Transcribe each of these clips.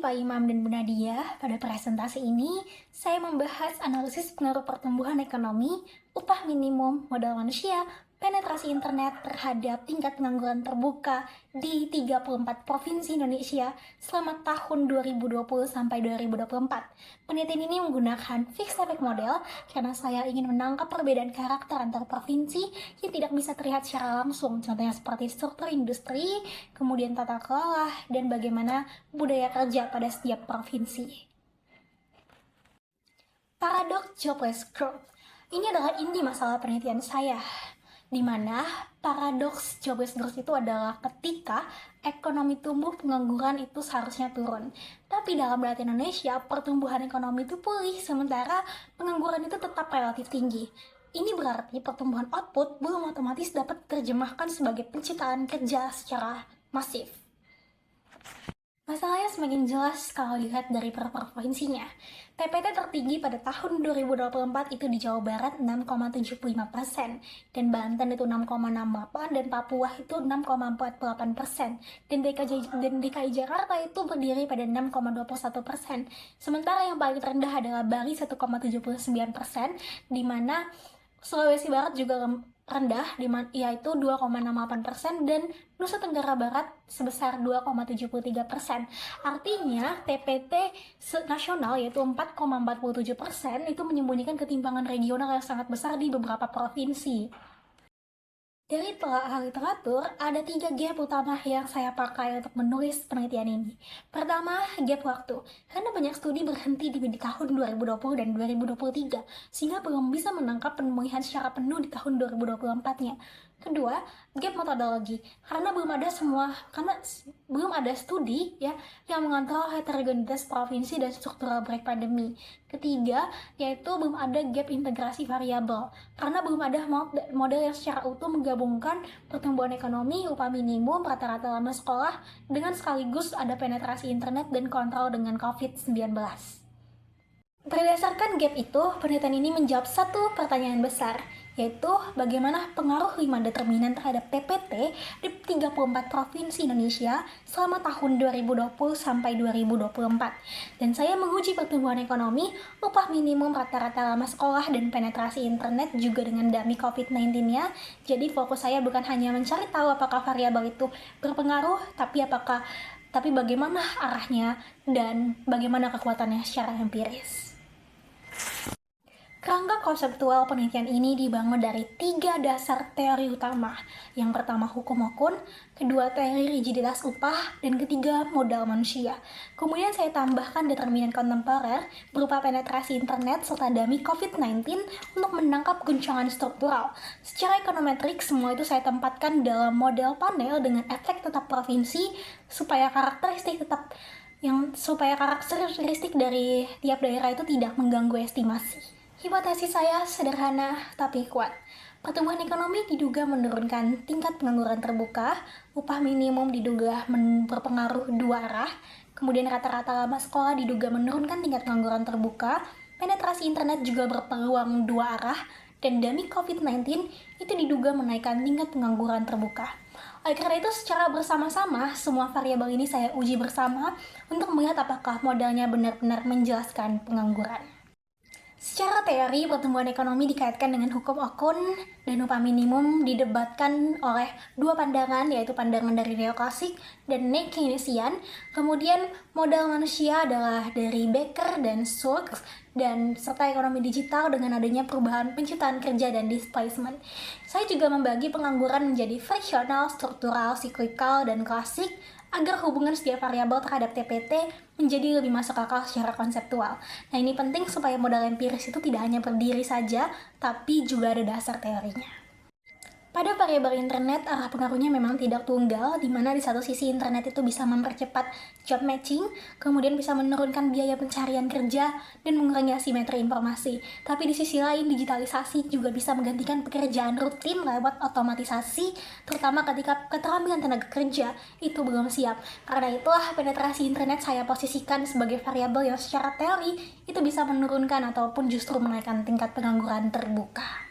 Pak Imam dan Bu Nadia. Pada presentasi ini, saya membahas analisis pengaruh pertumbuhan ekonomi, upah minimum, modal manusia, penetrasi internet terhadap tingkat pengangguran terbuka di 34 provinsi Indonesia selama tahun 2020 sampai 2024. Penelitian ini menggunakan fixed effect model karena saya ingin menangkap perbedaan karakter antar provinsi yang tidak bisa terlihat secara langsung, contohnya seperti struktur industri, kemudian tata kelola, dan bagaimana budaya kerja pada setiap provinsi. Paradox jobless growth. Ini adalah inti masalah penelitian saya, di mana paradoks jobless growth itu adalah ketika ekonomi tumbuh, pengangguran itu seharusnya turun. Tapi dalam data Indonesia, pertumbuhan ekonomi itu pulih, sementara pengangguran itu tetap relatif tinggi. Ini berarti pertumbuhan output belum otomatis dapat diterjemahkan sebagai penciptaan kerja secara masif. Masalahnya semakin jelas kalau dilihat dari per provinsinya. TPT tertinggi pada tahun 2024 itu di Jawa Barat 6,75%, dan Banten itu 6,68%, dan Papua itu 6,48%, dan DKI Jakarta itu berdiri pada 6,21%. Sementara yang paling rendah adalah Bali 1,79%, di mana Sulawesi Barat juga rendah, yaitu 2,68%, dan Nusa Tenggara Barat sebesar 2,73%. Artinya TPT nasional yaitu 4,47% itu menyembunyikan ketimpangan regional yang sangat besar di beberapa provinsi. Dari telaah literatur, ada 3 gap utama yang saya pakai untuk menulis penelitian ini. Pertama, gap waktu. Karena banyak studi berhenti di tahun 2020 dan 2023, sehingga belum bisa menangkap pemulihan secara penuh di tahun 2024-nya. Kedua, gap metodologi. Karena belum ada studi yang mengontrol heterogenitas provinsi dan struktural break pandemi. Ketiga, yaitu belum ada gap integrasi variabel. Karena belum ada model yang secara utuh menggabungkan pertumbuhan ekonomi, upah minimum, rata-rata lama sekolah, dengan sekaligus ada penetrasi internet dan kontrol dengan COVID-19. Berdasarkan gap itu, penelitian ini menjawab satu pertanyaan besar, yaitu bagaimana pengaruh 5 determinan terhadap TPT di 34 provinsi Indonesia selama tahun 2020 sampai 2024. Dan saya menguji pertumbuhan ekonomi, upah minimum, rata-rata lama sekolah, dan penetrasi internet juga dengan dummy COVID-19-nya. Jadi fokus saya bukan hanya mencari tahu apakah variabel itu berpengaruh, tapi bagaimana arahnya dan bagaimana kekuatannya secara empiris. Kerangka konseptual penelitian ini dibangun dari 3 dasar teori utama. Yang pertama hukum okun, kedua teori rigiditas upah, dan ketiga modal manusia. Kemudian saya tambahkan determinan kontemporer berupa penetrasi internet serta dummy COVID-19 untuk menangkap guncangan struktural. Secara ekonometrik, semua itu saya tempatkan dalam model panel dengan efek tetap provinsi supaya karakteristik dari tiap daerah itu tidak mengganggu estimasi. Hipotesis saya sederhana tapi kuat. Pertumbuhan ekonomi diduga menurunkan tingkat pengangguran terbuka, upah minimum diduga berpengaruh 2 arah, kemudian rata-rata lama sekolah diduga menurunkan tingkat pengangguran terbuka, penetrasi internet juga berpeluang 2 arah, dan dummy COVID-19 itu diduga menaikkan tingkat pengangguran terbuka. Oleh karena itu, secara bersama-sama, semua variabel ini saya uji bersama untuk melihat apakah modelnya benar-benar menjelaskan pengangguran. Secara teori, pertumbuhan ekonomi dikaitkan dengan hukum okun dan upah minimum didebatkan oleh 2 pandangan, yaitu pandangan dari neoklasik dan neo-Keynesian. Kemudian modal manusia adalah dari Becker dan Schultz, dan serta ekonomi digital dengan adanya perubahan penciptaan kerja dan displacement. Saya juga membagi pengangguran menjadi friksional, struktural, siklikal, dan klasik, agar hubungan setiap variabel terhadap TPT menjadi lebih masuk akal secara konseptual. Nah, ini penting supaya modal empiris itu tidak hanya berdiri saja, tapi juga ada dasar teorinya. Pada variabel internet, arah pengaruhnya memang tidak tunggal, di mana di satu sisi internet itu bisa mempercepat job matching, kemudian bisa menurunkan biaya pencarian kerja, dan mengurangi asimetri informasi. Tapi di sisi lain, digitalisasi juga bisa menggantikan pekerjaan rutin lewat otomatisasi, terutama ketika keterampilan tenaga kerja itu belum siap. Karena itulah penetrasi internet saya posisikan sebagai variabel yang secara teori itu bisa menurunkan ataupun justru menaikkan tingkat pengangguran terbuka.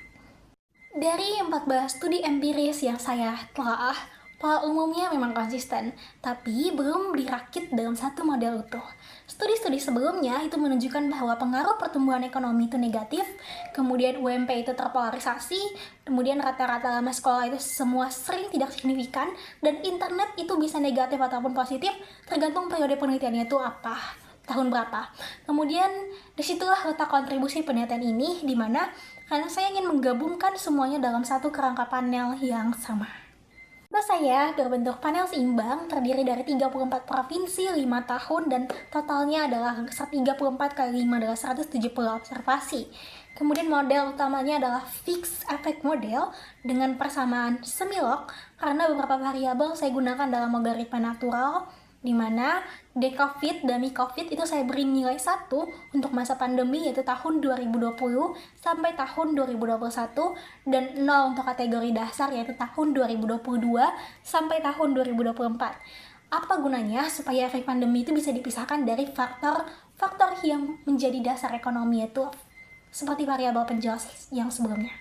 Dari 14 studi empiris yang saya telah, Pola umumnya memang konsisten, tapi belum dirakit dalam satu model utuh. Studi-studi sebelumnya itu menunjukkan bahwa pengaruh pertumbuhan ekonomi itu negatif, kemudian UMP itu terpolarisasi, kemudian rata-rata lama sekolah itu semua sering tidak signifikan, dan internet itu bisa negatif ataupun positif, tergantung periode penelitiannya itu apa, tahun berapa. Kemudian disitulah letak kontribusi penelitian ini, di mana karena saya ingin menggabungkan semuanya dalam satu kerangka panel yang sama. Saya berbentuk panel seimbang terdiri dari 34 provinsi 5 tahun dan totalnya adalah 34 kali 5 adalah 170 observasi. Kemudian model utamanya adalah fixed effect model dengan persamaan semilog karena beberapa variabel saya gunakan dalam logaritma natural, di mana D-COVID dan Mi-COVID itu saya beri nilai 1 untuk masa pandemi yaitu tahun 2020 sampai tahun 2021 dan 0 untuk kategori dasar yaitu tahun 2022 sampai tahun 2024. Apa gunanya supaya efek pandemi itu bisa dipisahkan dari faktor yang menjadi dasar ekonomi yaitu seperti variabel penjelas yang sebelumnya.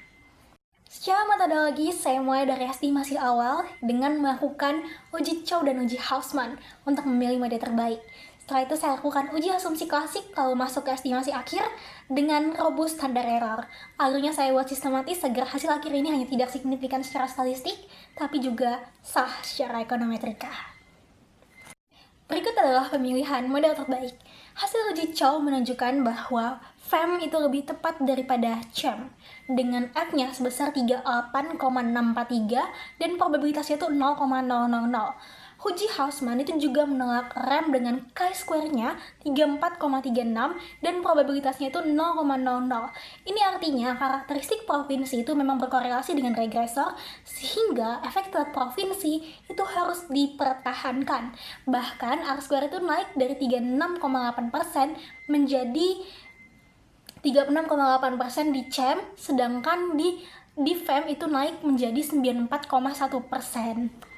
Secara metodologi, saya mulai dari estimasi awal dengan melakukan uji Chow dan uji Hausman untuk memilih mode terbaik. Setelah itu saya lakukan uji asumsi klasik lalu masuk ke estimasi akhir dengan robust standar error. Alurnya saya buat sistematis agar hasil akhir ini hanya tidak signifikan secara statistik, tapi juga sah secara ekonometrika. Berikut adalah pemilihan model terbaik. Hasil uji Chow menunjukkan bahwa FEM itu lebih tepat daripada CHEM dengan F-nya sebesar 38,643 dan probabilitasnya itu 0,000. Uji Hausman itu juga menolak RAM dengan chi-square-nya 34,36 dan probabilitasnya itu 0,00. Ini artinya karakteristik provinsi itu memang berkorelasi dengan regresor sehingga efek telat provinsi itu harus dipertahankan. Bahkan R-square itu naik dari 36,8% menjadi 36,8% di CHEM, sedangkan di FEM itu naik menjadi 94,1%.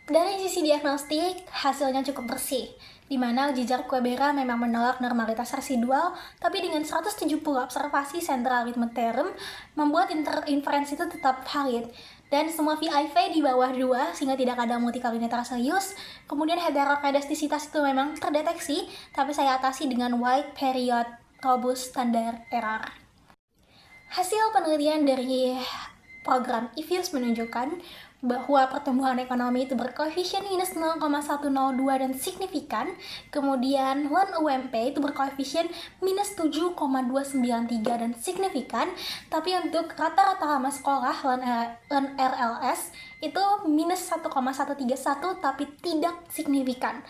Dari sisi diagnostik, hasilnya cukup bersih, di mana uji jarak Quebera memang menolak normalitas residual, tapi dengan 170 observasi central arrhythmic theorem membuat inferensi itu tetap valid. Dan semua VIV di bawah 2 sehingga tidak ada multikalinetar serius. Kemudian heterokedastisitas itu memang terdeteksi, tapi saya atasi dengan wide period robust standard error. Hasil penelitian dari program EVIUS menunjukkan bahwa pertumbuhan ekonomi itu berkoefisien minus 0,102 dan signifikan, kemudian LAN UMP itu berkoefisien minus 7,293 dan signifikan, tapi untuk rata-rata lama sekolah LAN RLS itu minus 1,131 tapi tidak signifikan.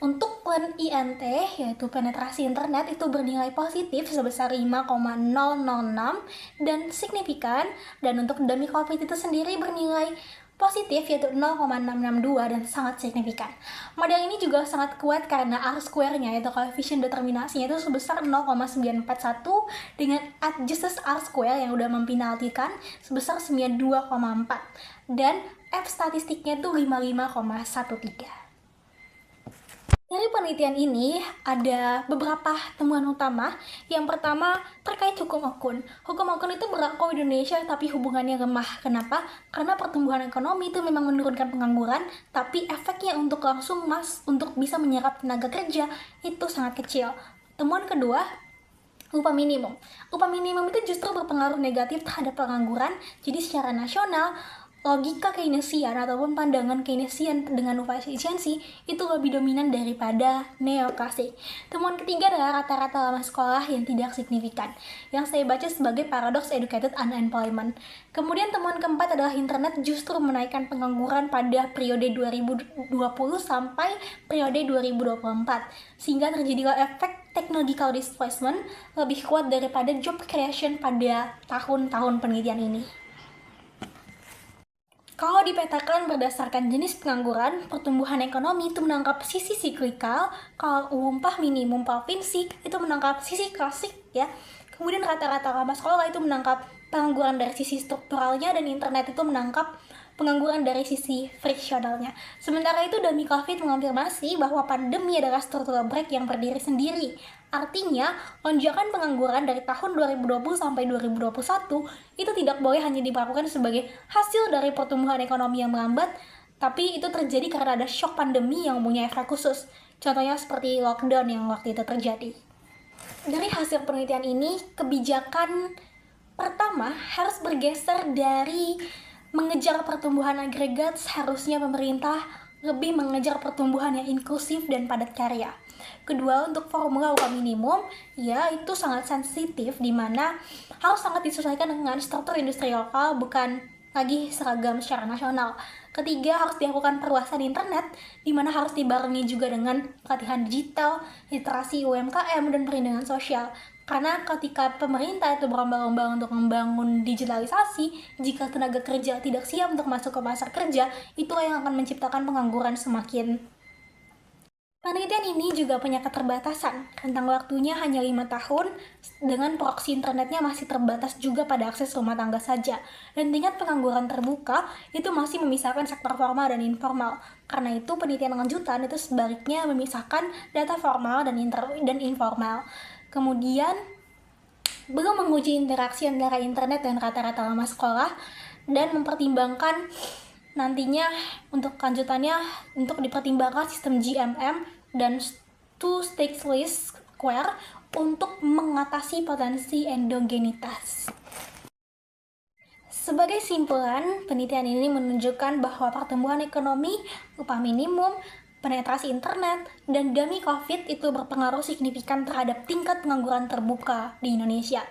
Untuk LAN INT yaitu penetrasi internet itu bernilai positif sebesar 5,006 dan signifikan, dan untuk demi COVID itu sendiri bernilai positif yaitu 0,662 dan sangat signifikan. Model ini juga sangat kuat karena R-square-nya yaitu koefisien determinasinya itu sebesar 0,941 dengan adjusted R-square yang udah mempenaltikan sebesar 92,4 dan F statistiknya itu 55,13. Dari penelitian ini, ada beberapa temuan utama. Yang pertama, terkait hukum Okun. Hukum Okun itu berlaku di Indonesia, tapi hubungannya lemah. Kenapa? Karena pertumbuhan ekonomi itu memang menurunkan pengangguran, tapi efeknya untuk langsung untuk bisa menyerap tenaga kerja itu sangat kecil. Temuan kedua, upah minimum. Upah minimum itu justru berpengaruh negatif terhadap pengangguran, jadi secara nasional, logika Keynesian ataupun pandangan Keynesian dengan upah efisiensi itu lebih dominan daripada neoklasik. Temuan ketiga adalah rata-rata lama sekolah yang tidak signifikan, yang saya baca sebagai paradox educated unemployment. Kemudian temuan keempat adalah internet justru menaikkan pengangguran pada periode 2020 sampai periode 2024, sehingga terjadilah efek technological displacement lebih kuat daripada job creation pada tahun-tahun penelitian ini. Kalau dipetakan berdasarkan jenis pengangguran, pertumbuhan ekonomi itu menangkap sisi siklikal, kalau upah minimum provinsi itu menangkap sisi klasik ya. Kemudian rata-rata lama sekolah itu menangkap pengangguran dari sisi strukturalnya, dan internet itu menangkap pengangguran dari sisi friksionalnya. Sementara itu, demi COVID mengonfirmasi bahwa pandemi adalah structural break yang berdiri sendiri. Artinya, lonjakan pengangguran dari tahun 2020 sampai 2021 itu tidak boleh hanya diperlakukan sebagai hasil dari pertumbuhan ekonomi yang melambat, tapi itu terjadi karena ada shock pandemi yang punya efek khusus. Contohnya seperti lockdown yang waktu itu terjadi. Dari hasil penelitian ini, kebijakan pertama harus bergeser dari mengejar pertumbuhan agregat, seharusnya pemerintah lebih mengejar pertumbuhan yang inklusif dan padat karya. Kedua, untuk formula upah minimum, ya itu sangat sensitif, di mana harus sangat disesuaikan dengan struktur industri lokal, bukan lagi seragam secara nasional. Ketiga, harus dilakukan perluasan internet, di mana harus dibarengi juga dengan pelatihan digital, literasi UMKM, dan perlindungan sosial. Karena ketika pemerintah itu berlomba-lomba untuk membangun digitalisasi, jika tenaga kerja tidak siap untuk masuk ke pasar kerja, itulah yang akan menciptakan pengangguran semakin. Penelitian ini juga punya keterbatasan, rentang waktunya hanya 5 tahun, dengan proksi internetnya masih terbatas juga pada akses rumah tangga saja, dan tingkat pengangguran terbuka itu masih memisahkan sektor formal dan informal. Karena itu penelitian lanjutan itu sebaliknya memisahkan data formal dan informal. Kemudian, belum menguji interaksi antara internet dan rata-rata lama sekolah, dan mempertimbangkan nantinya untuk lanjutannya untuk dipertimbangkan sistem GMM dan two-stage least square untuk mengatasi potensi endogenitas. Sebagai simpulan, penelitian ini menunjukkan bahwa pertumbuhan ekonomi, upah minimum, penetrasi internet, dan demi COVID itu berpengaruh signifikan terhadap tingkat pengangguran terbuka di Indonesia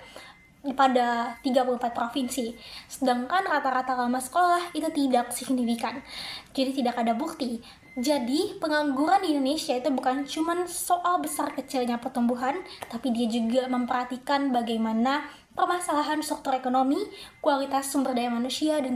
pada 34 provinsi. Sedangkan rata-rata lama sekolah itu tidak signifikan. Jadi tidak ada bukti. Jadi pengangguran di Indonesia itu bukan cuma soal besar kecilnya pertumbuhan, tapi dia juga memperhatikan bagaimana permasalahan struktur ekonomi, kualitas sumber daya manusia, dan